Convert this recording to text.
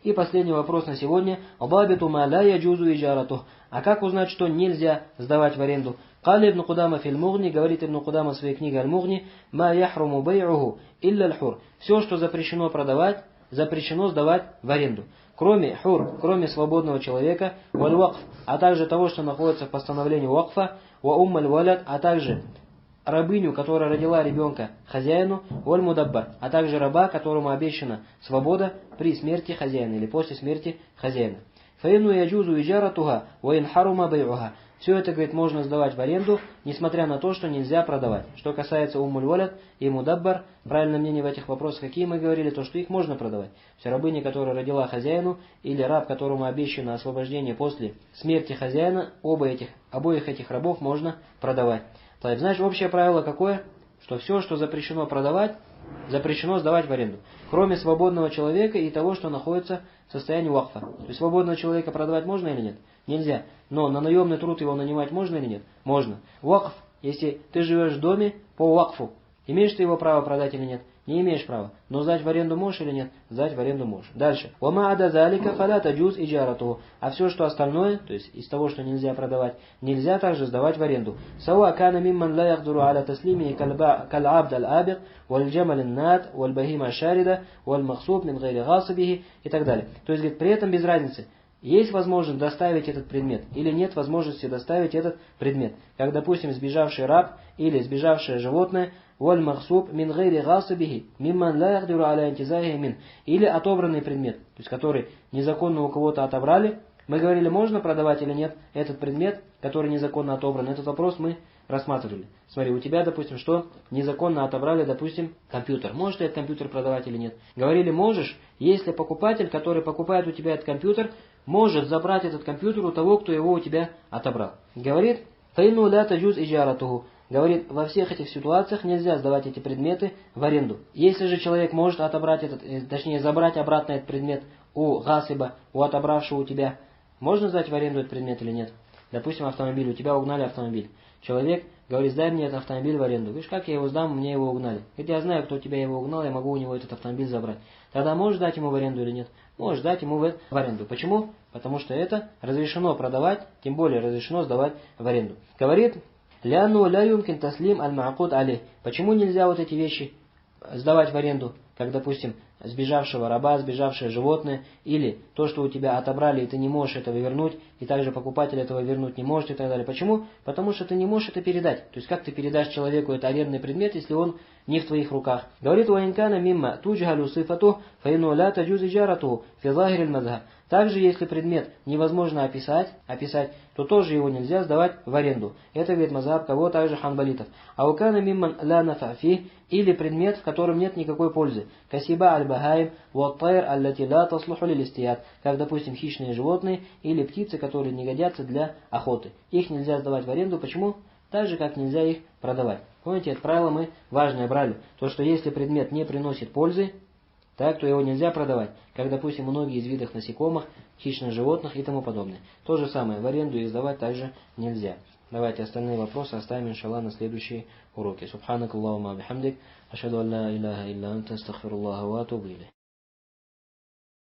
И последний вопрос на сегодня. Абабиту ма ла яджузу иджаратух. А как узнать, что нельзя сдавать в аренду? Кали ибн Кудама фил Мугни, говорит ибн Кудама в своей книге Аль-Мугни, ма яхруму бай'уху илля аль-хур. Все, что запрещено продавать, запрещено сдавать в аренду. Кроме хур, кроме свободного человека, валь вакф, а также того, что находится в постановлении вакфа, ва уммаль валяд, а также рабыню, которая родила ребенка хозяину, валь мудаббар, а также раба, которому обещана свобода при смерти хозяина или после смерти хозяина. Фаину яджузу иджаратуха ва ин харума бай'уха. Все это, говорит, можно сдавать в аренду, несмотря на то, что нельзя продавать. Что касается уммуль валяд и мудаббар, правильное мнение в этих вопросах, какие мы говорили, то, что их можно продавать. Все рабыня, которая родила хозяину, или раб, которому обещано освобождение после смерти хозяина, обоих этих рабов можно продавать. Значит, общее правило какое? Что все, что запрещено продавать, запрещено сдавать в аренду. Кроме свободного человека и того, что находится в состоянии вакфа. То есть свободного человека продавать можно или нет? Нельзя. Но на наемный труд его нанимать можно или нет? Можно. Вакф, если ты живешь в доме по вакфу, имеешь ты его право продать или нет? Не имеешь права. Но сдать в аренду можешь или нет? Сдать в аренду можешь. Дальше. وَمَا عَدَى ذَلِكَ فَلَا تَجُوزْ إِجَارَتُهُ. А все, что остальное, то есть из того, что нельзя продавать, нельзя также сдавать в аренду. سَوَا كَانَ مِمَّنْ لَا يَقْدُرُ عَلَى تَسْلِيمِهِ كَالْعَبْدَ الْآبِقِ وَالْجَمَلِ النَّاتِ وَالْبَهِيمَ الشَّارِدَةِ وَالْمَغْصُوبِ مِنْ غَيْرِ غَاصِبِهِ и так далее. То есть, говорит, при этом без разницы. Есть возможность доставить этот предмет или нет возможности доставить этот предмет. Как, допустим, сбежавший раб или сбежавшее животное, وَالْمَغْصُوبِ مِنْ غَيْرِ غَاصِبِهِ مِمَّنْ لَا يَقْدِرُ عَلَى انْتِزَاعِهِ مِنْ. Или отобранный предмет, то есть который незаконно у кого-то отобрали. Мы говорили, можно продавать или нет этот предмет, который незаконно отобран. Этот вопрос мы рассматривали. Смотри, у тебя, допустим, что незаконно отобрали, допустим, компьютер. Можешь ты этот компьютер продавать или нет? Говорили, можешь, если покупатель, который покупает у тебя этот компьютер, может забрать этот компьютер у того, кто его у тебя отобрал. Говорит, فَإِنُّ لَا تَجُوزْ إِجَارَتُهُ. Говорит, во всех этих ситуациях нельзя сдавать эти предметы в аренду. Если же человек может отобрать точнее забрать обратно этот предмет у гасиба, у отобравшего у тебя, можно сдать в аренду этот предмет или нет? Допустим, автомобиль, у тебя угнали автомобиль. Человек говорит, сдай мне этот автомобиль в аренду. Видишь, как я его сдам, мне его угнали. Ведь я знаю, кто у тебя его угнал, я могу у него этот автомобиль забрать. Тогда можешь дать ему в аренду или нет? Можешь дать ему в аренду. Почему? Потому что это разрешено продавать, тем более разрешено сдавать в аренду. Говорит, «Ляну ля юмкин таслим аль-ма'акуд алейх». Почему нельзя вот эти вещи сдавать в аренду? Как, допустим, сбежавшего раба, сбежавшее животное, или то, что у тебя отобрали, и ты не можешь этого вернуть, и также покупатель этого вернуть не может, и так далее. Почему? Потому что ты не можешь это передать. То есть, как ты передашь человеку этот арендный предмет, если он не в твоих руках? Говорит, «Ваинкана мимма туджхалю сифатух, фаину ля таджуз иджаратуху, фи захириль мазхаб». Также, если предмет невозможно описать, то тоже его нельзя сдавать в аренду. Это, говорит, мазхаб кого? Также ханбалитов. Аукана мимман ла нафафи, или предмет, в котором нет никакой пользы. Касиба аль-бахайм, ваттайр аллати ла таслуху лилистият. Как, допустим, хищные животные или птицы, которые не годятся для охоты. Их нельзя сдавать в аренду. Почему? Так же, как нельзя их продавать. Помните, это правило мы важное брали. То, что если предмет не приносит пользы, так, то его нельзя продавать, как, допустим, многие из видов насекомых, хищных животных и тому подобное. То же самое, в аренду их сдавать также нельзя. Давайте остальные вопросы оставим, иншаллах, на следующие уроки. Субханак Аллахума бихамдик, ашхаду ан ла иляха илля анта, астагфируллаха ва атубу илейх.